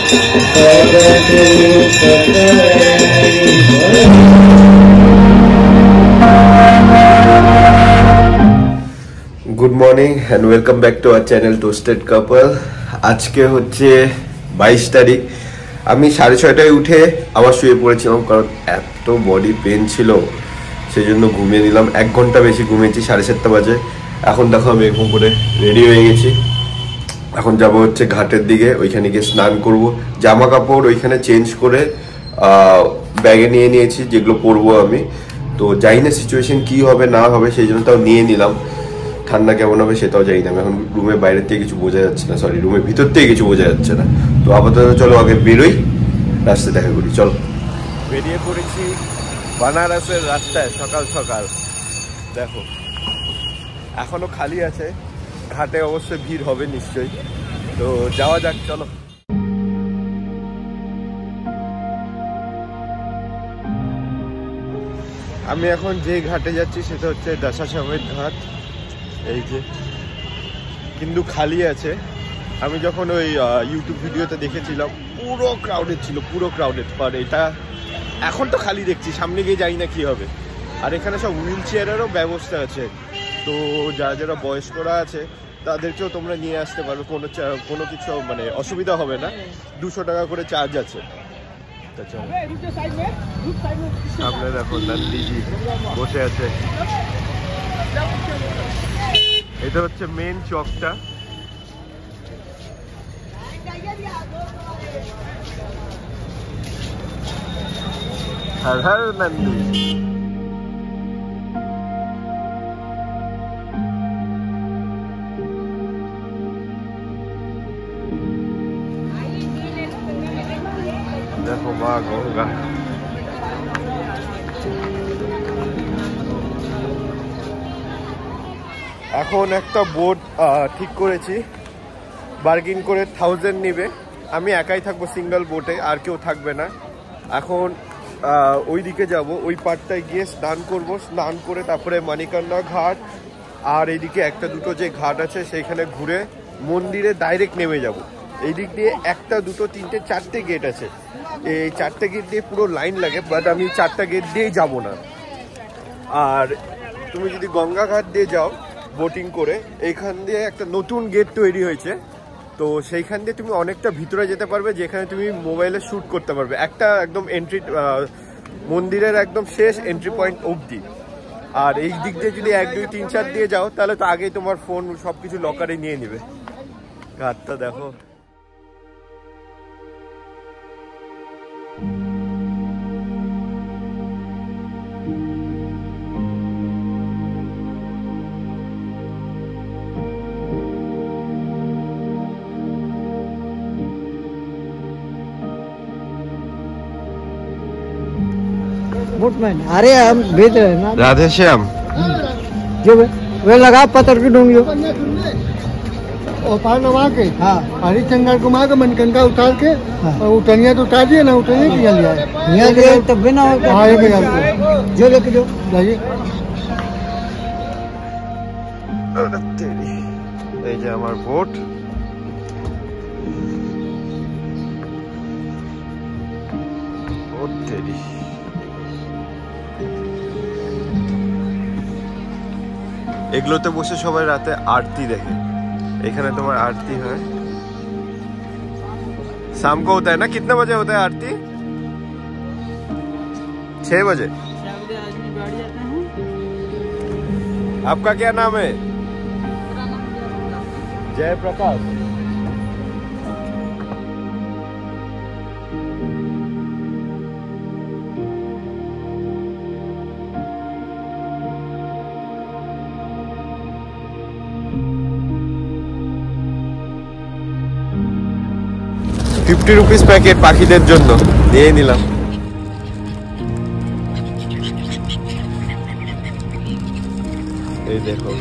Good morning and welcome back to our channel toasted couple. आज के হচ্ছে 22 তারিখ। আমি 6:30টায় উঠে আবার শুয়ে পড়েছিলাম, কারণ এত বডি পেন ছিল, সেজন্য ঘুমিয়ে নিলাম। 1 ঘন্টা বেশি ঘুমিয়েছি, 7:30 বাজে। এখন দেখো আমি এরকম করে রেডি হয়ে গেছি। এখন যাব হচ্ছে ঘাটের দিকে, ওইখানে গিয়ে স্নান করব। জামা কাপড় ওইখানে চেঞ্জ করে ব্যাগে নিয়ে নিয়েছি, যেগুলো পরবো আমি। তো জানি না সিচুয়েশন কি হবে না হবে, সেই জন্য তাও নিয়ে নিলাম। ঠান্ডা কেমন হবে সেটাও জানি না, এখন রুমের বাইরের থেকে কিছু বোঝা যাচ্ছে না, সরি রুমের ভিতর থেকে কিছু বোঝা যাচ্ছে না। তো আপাতত চলো আগে বেরোই, রাস্তায় দেখা করি। চলো, বেরিয়ে পড়েছি বানারসের রাস্তায় সকাল সকাল। দেখো এখনো খালি আছে, ঘাটে অবশ্যই ভিড় হবে নিশ্চয়ই। তো যাওয়া যাক, চলো। আমি এখন যে ঘাটে যাচ্ছি সেটা হচ্ছে দশাশ্বমেধ ঘাট। এই যে, কিন্তু খালি আছে। আমি যখন ওই ইউটিউব ভিডিওতে দেখেছিলাম পুরো ক্রাউডেড ছিল, পুরো ক্রাউডেড। আর এটা এখন তো খালি দেখছি, সামনে গিয়ে জানি না কি হবে। আর এখানে সব হুইল চেয়ারেরও ব্যবস্থা আছে, তো যারা যারা বয়স্করা আছে তাদেরকেও তোমরা নিয়ে আসতে পারো, কোনো কিছু মানে অসুবিধা হবে না। 200 টাকা করে চার্জ আছে। সামনে দেখো নন্দীজি বসে আছে। এটা হচ্ছে মেন চকটা। হর হর নন্দী। দেখো মা গঙ্গা। এখন একটা বোট ঠিক করেছি, বার্গেন করে 1000 নিবে। আমি একাই থাকবো সিঙ্গেল বোটে, আর কেউ থাকবে না। এখন ওই দিকে যাবো, ওই পাড়টায় গিয়ে স্নান করব। স্নান করে তারপরে মানিকান্দা ঘাট আর এইদিকে একটা দুটো যে ঘাট আছে সেইখানে ঘুরে মন্দিরে ডাইরেক্ট নেমে যাব। এই দিক দিয়ে 1, 2, 3, 4টে গেট আছে। এই 4টে গেট দিয়ে পুরো লাইন লাগে, বাট আমি 4টা গেট দিয়েই যাব না। আর তুমি যদি গঙ্গা ঘাট দিয়ে যাও বোটিং করে, এইখান দিয়ে একটা নতুন গেট তৈরি হয়েছে, তো সেইখান দিয়ে তুমি অনেকটা ভিতরে যেতে পারবে, যেখানে তুমি মোবাইলে শ্যুট করতে পারবে। একটা একদম এন্ট্রি, মন্দিরের একদম শেষ এন্ট্রি পয়েন্ট অবধি। আর এই দিক দিয়ে যদি 1, 2, 3, 4 দিয়ে যাও, তাহলে তো আগেই তোমার ফোন সবকিছু লকারে নিয়ে নেবে। ঘাটটা দেখো। अरे हम भेज रहे हैं ना। राधे श्याम जो वे लगा पत्थर की डोंगियों और पार नवा के हाँ हरिशंकर घुमा के मनकंका उतार के और उठनिया तो उतार दिए ना, उठनिया की लिया यहाँ के तब भी ना होगा। हाँ एक जो लेके जो जाइए। এই যে আমার বোট। এগুলোতে বসে সবাই রাতে আরতি দেখে। এখানে তোমার आरती है, शाम को होता है ना? कितने बजे होता है आरती? 6 बजे। आपका क्या नाम है? जय प्रकाश। ₹50 প্যাকেট পাখিদের জন্য নিয়ে নিলাম। এই দেখো,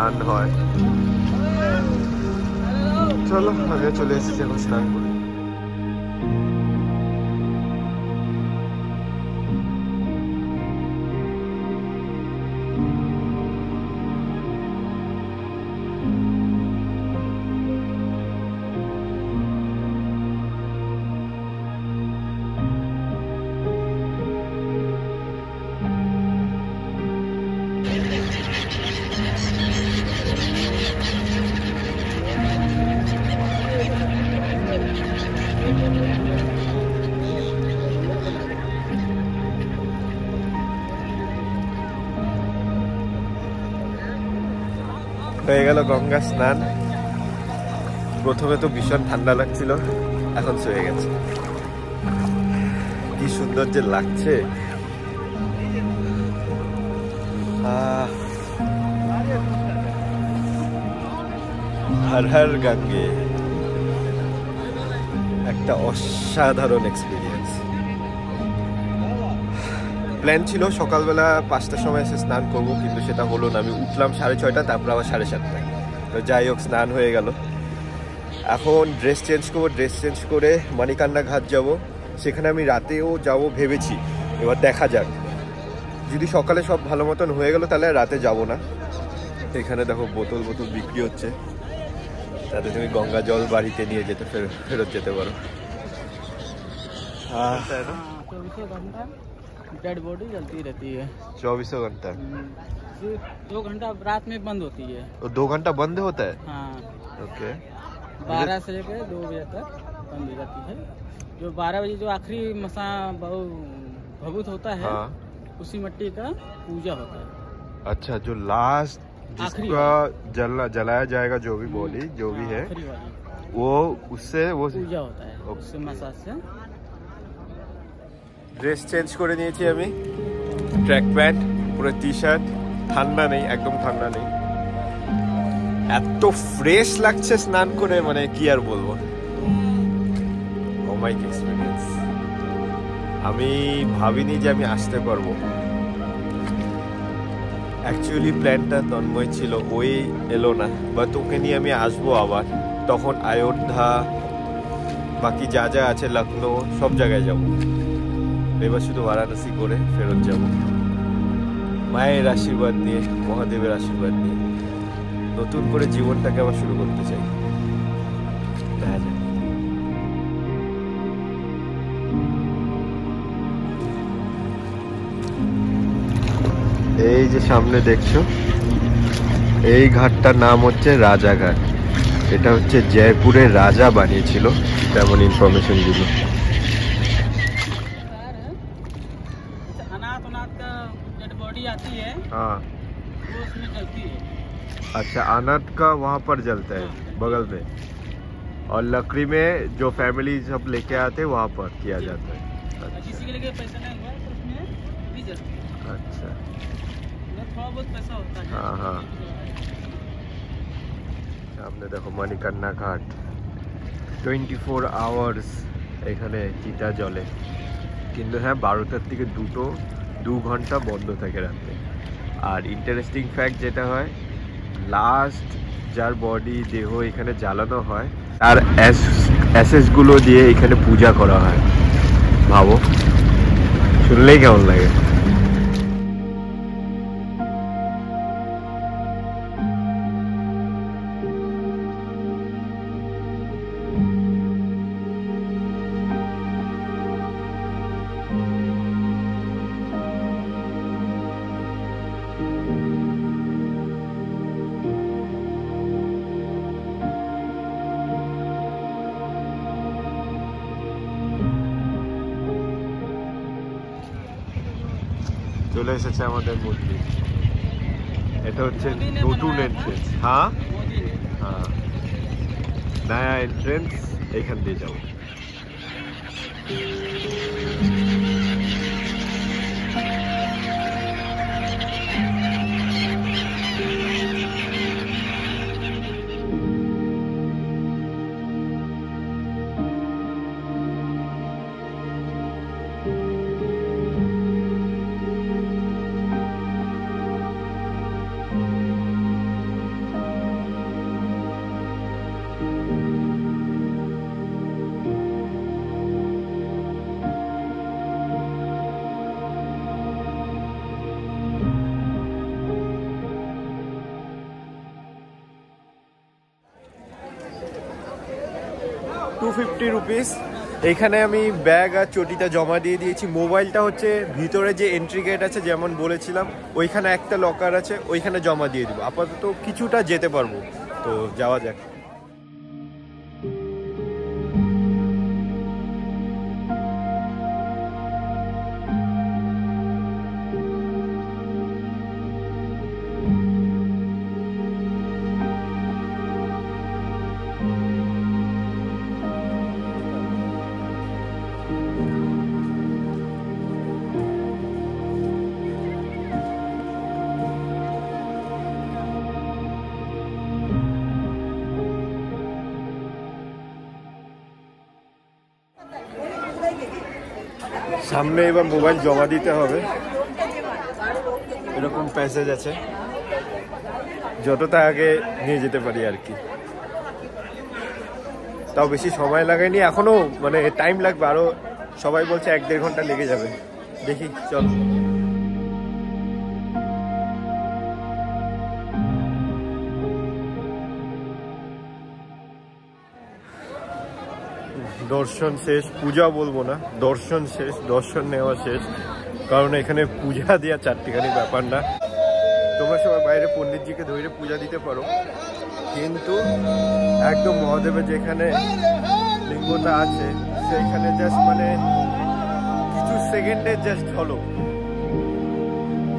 স্নান হয়। চলো আগে চলে এসেছি এখন স্নান করি। হয়ে গেল গঙ্গা স্নান। প্রথমে তো ভীষণ ঠান্ডা লাগছিল, এখন শুয়ে গেছে। কি সুন্দর যে লাগছে। হর হর গঙ্গে, একটা অসাধারণ এক্সপিরিয়েন্স। প্ল্যান ছিল সকালবেলা 5টার সময় এসে স্নান করবো, কিন্তু সেটা হলো না। আমি উঠলাম 6:30, তারপর আবার 7:30। তো যাই হোক, স্নান হয়ে গেল। এখন ড্রেস চেঞ্জ করবো, ড্রেস চেঞ্জ করে মানিকান্না ঘাট যাব। সেখানে আমি রাতেও যাব ভেবেছি, এবার দেখা যাক। যদি সকালে সব ভালো মতন হয়ে গেল তাহলে রাতে যাব না। এখানে দেখো বোতল বোতল বিক্রি হচ্ছে, তাতে তুমি গঙ্গা জল বাড়িতে নিয়ে যেতে ফেরত যেতে পারো। 24 डेड बॉडी जलती रहती है। 24 घंटा? 2 घंटा रात में बंद होती है। 2 घंटा बंद होता है? हाँ, ओके। 12 से लेकर 2 बजे तक बंद हो जाती है। जो 12 बजे जो आखिरी मसा भभूत होता है, हाँ। उसी मिट्टी का पूजा होता है। अच्छा, जो लास्ट जिसका जलाया जाएगा, जो भी बॉडी जो भी है, वो उससे वो पूजा होता है, उससे मसाज से। ড্রেস চেঞ্জ করে নিয়েছি আমি, ট্র্যাক প্যান্ট, পুরো টি শার্ট। ঠান্ডা নেই, একদম ঠান্ডা নেই। এত ফ্রেশ লাগছে স্নান করে, মানে কি আর বলবো। অমাইক এক্সপিরিয়েন্স। আমি ভাবিনি যে আমি আসতে পারবো। অ্যাকচুয়ালি প্ল্যানটা তন্ময় ছিল, ওই এলো না, বাট ওকে নিয়ে আমি আসবো আবার। তখন অযোধ্যা, বাকি যা যা আছে, লখনৌ, সব জায়গায় যাবো। এবার শুধু বারাণসী করে ফেরত যাব, মায়ের আশীর্বাদ নিয়ে, মহাদেবের আশীর্বাদ নিয়ে নতুন করে জীবনটাকে আবার শুরু করতে চাই। দেখা যাক। এই যে সামনে দেখছো, এই ঘাটটার নাম হচ্ছে রাজাঘাট। এটা হচ্ছে জয়পুরের রাজা বানিয়েছিল, তেমন ইনফরমেশন দিল। आती है, हाँ, वो उसमें जलती है। अच्छा, अनाथ का वहाँ पर जलता है बगल में, और लकड़ी में जो फैमिली सब लेके आते हैं वहाँ पर किया जाता है। किसी के लिए पैसा नहीं हुआ तो उसमें भी जलती है। अच्छा, थोड़ा बहुत पैसा होता है। हाँ हाँ। सामने देखो मणिकन्ना घाट, 24 आवर्स এখানে চিতা জলে। কিন্তু হ্যাঁ, 12টার থেকে 2 ঘন্টা বন্ধ থাকে রাতে। আর ইন্টারেস্টিং ফ্যাক্ট যেটা হয়, লাস্ট যার বডি দেহ এখানে জ্বালানো হয়, তার অ্যাসেসগুলো দিয়ে এখানে পূজা করা হয়। ভাবো, শুনলেই কেমন লাগে। চলে এসেছে আমাদের মন্দির। এটা হচ্ছে নতুন এন্ট্রেন্স। হ্যাঁ হ্যাঁ, নয়া এন্ট্রেন্স, এইখান দিয়ে যাবো। 250 রুপিস। এখানে আমি ব্যাগ আর চটিটা জমা দিয়ে দিয়েছি। মোবাইলটা হচ্ছে ভিতরে যে এন্ট্রি গেট আছে যেমন বলেছিলাম, ওইখানে একটা লকার আছে, ওইখানে জমা দিয়ে দিব। আপাতত কিছুটা যেতে পারবো, তো যাওয়া যাক। সামনে এবার মোবাইল জমা দিতে হবে, এরকম প্যাসেজ আছে, যতটা আগে নিয়ে যেতে পারি আর কি। তাও বেশি সময় লাগায়নি এখনো, মানে টাইম লাগবে আরো। সবাই বলছে 1-1.5 ঘন্টা লেগে যাবে, দেখি চল। দর্শন শেষ, পূজা বলবো না, দর্শন শেষ, দর্শন নেওয়া শেষ। কারণ এখানে পূজা দেওয়া চারটিখানি ব্যাপার না। তোমরা সবাই বাইরে পণ্ডিতজিকে ধরে পূজা দিতে পারো, কিন্তু একদম মহাদেবের যেখানে লিঙ্গটা আছে সেইখানে জাস্ট মানে কিছু সেকেন্ডের জাস্ট হলো,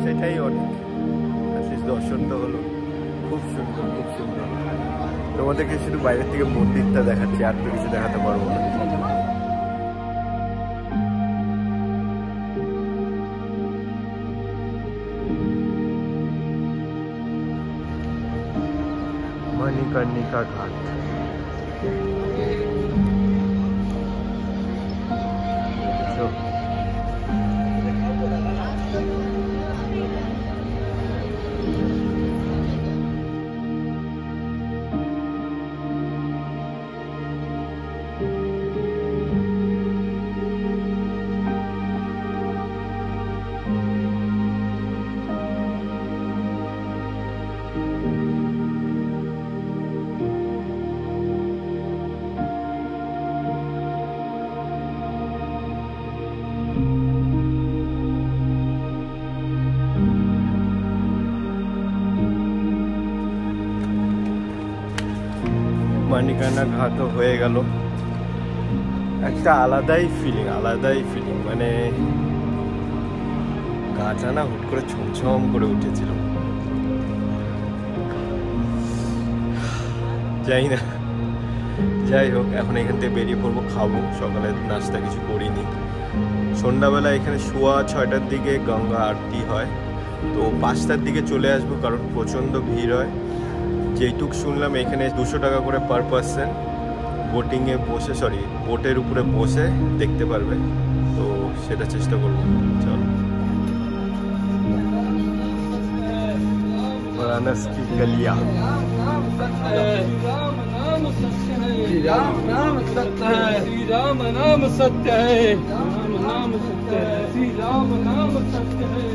সেটাই অনেক। অ্যাটলিস্ট দর্শনটা হলো। খুব সুন্দর, খুব সুন্দর। তোমাদেরকে শুধু বাইরের থেকে মন্দিরটা দেখাচ্ছি, আর তো কিছু দেখাতে পারবো না। মণিকর্ণিকা ঘাট। মানিকানা ঘাটও হয়ে গেল। একটা আলাদাই ফিলিং, মানে গাটা না হুট করে ছমছম করে উঠেছিল। যাই না, যাই হোক, এখন এখান থেকে বেরিয়ে পড়বো, খাবো। সকালে নাস্তা কিছু করিনি। সন্ধ্যাবেলা এখানে 6:15টার দিকে গঙ্গা আরতি হয়, তো 5টার দিকে চলে আসবো, কারণ প্রচণ্ড ভিড় হয়। যেইটুক শুনলাম এখানে 200 টাকা করে পার পার্সন বোটিংয়ে বসে, বোটের উপরে বসে দেখতে পারবে, তো সেটা চেষ্টা করবো। চল। वाराणसी की गलियां। श्री राम नाम सत्य है, श्री राम नाम सत्य है, राम नाम सत्य है, श्री राम नाम सत्य है, राम नाम सत्य है।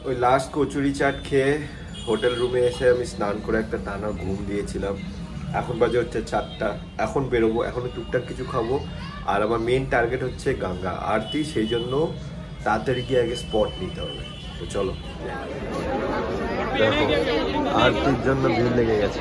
ওই লাস্ট কচুরি চাট খেয়ে হোটেল রুমে এসে আমি স্নান করে একটা টানা ঘুম দিয়েছিলাম। এখন বাজে হচ্ছে 4টা। এখন বেরোবো, এখনো টুকটাক কিছু খাবো। আর আমার মেন টার্গেট হচ্ছে গঙ্গা আরতি, সেই জন্য তাড়াতাড়ি গিয়ে আগে স্পট নিতে হবে। তো চলো, দেখো আরতির জন্য ভিড় লেগে গেছে।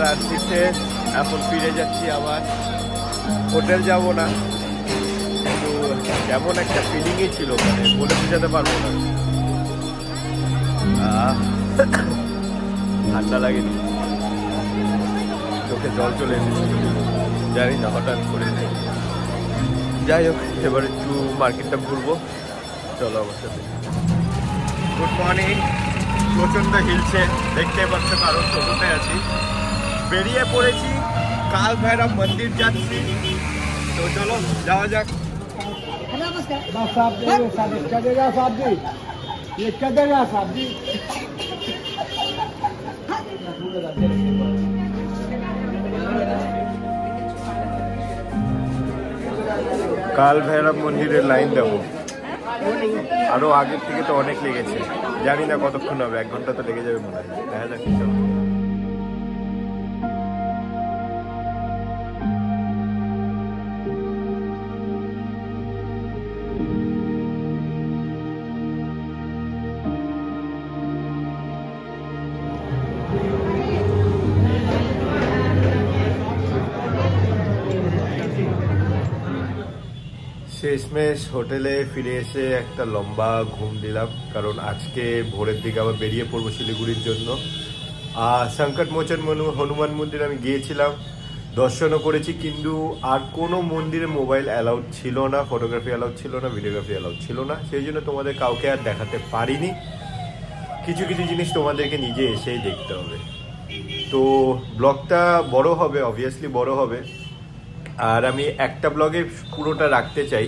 রাত্রিতে এখন ফিরে যাচ্ছি আবার। হোটেল যাব না, কিন্তু এমন একটা ফিলিংই ছিল, মানে বলে বোঝাতে পারবো না। ঠান্ডা লাগেনি, চোখে জল চলে এসেছিল, জানি না হঠাৎ করে। যাই হোক, এবার একটু মার্কেটটা ঘুরবো, চলো আমার সাথে। Good morning. প্রচন্ড হিলছে, দেখতে পাচ্ছ, কারণ টোটোতে আছি। বেরিয়ে পড়েছি, কাল ভৈরব মন্দির যাচ্ছি, তো চলো যাওয়া যাক। কাল ভৈরব মন্দিরের লাইন দেবো, আরো আগের থেকে তো অনেক লেগেছে, জানি না কতক্ষণ হবে, 1 ঘন্টা তো লেগে যাবে মনে হয়, দেখা যাক। শেষমেশ হোটেলে ফিরে এসে একটা লম্বা ঘুম দিলাম, কারণ আজকে ভোরের দিকে আবার বেরিয়ে পড়বো শিলিগুড়ির জন্য। সংকট মোচন হনুমান মন্দির আমি গিয়েছিলাম, দর্শনও করেছি, কিন্তু আর কোনো মন্দিরে মোবাইল অ্যালাউড ছিল না, ফটোগ্রাফি অ্যালাউড ছিল না, ভিডিওগ্রাফি অ্যালাউড ছিল না, সেই জন্য তোমাদের কাউকে আর দেখাতে পারিনি। কিছু কিছু জিনিস তোমাদেরকে নিজে এসেই দেখতে হবে। তো ব্লগটা বড় হবে, অবভিয়াসলি বড় হবে, আর আমি একটা ব্লগে পুরোটা রাখতে চাই,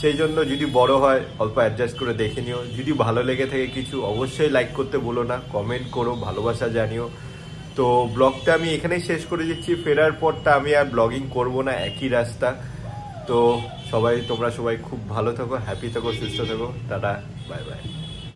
সেই জন্য যদি বড় হয় অল্প অ্যাডজাস্ট করে দেখে নিও। যদি ভালো লেগে থাকে কিছু, অবশ্যই লাইক করতে বলো না, কমেন্ট করো, ভালোবাসা জানিও। তো ব্লগটা আমি এখানেই শেষ করে দিচ্ছি। ফেরার পরটা আমি আর ব্লগিং করব না, একই রাস্তা। তো তোমরা সবাই খুব ভালো থাকো, হ্যাপি থাকো, সুস্থ থাকো, টাটা, বাই বাই।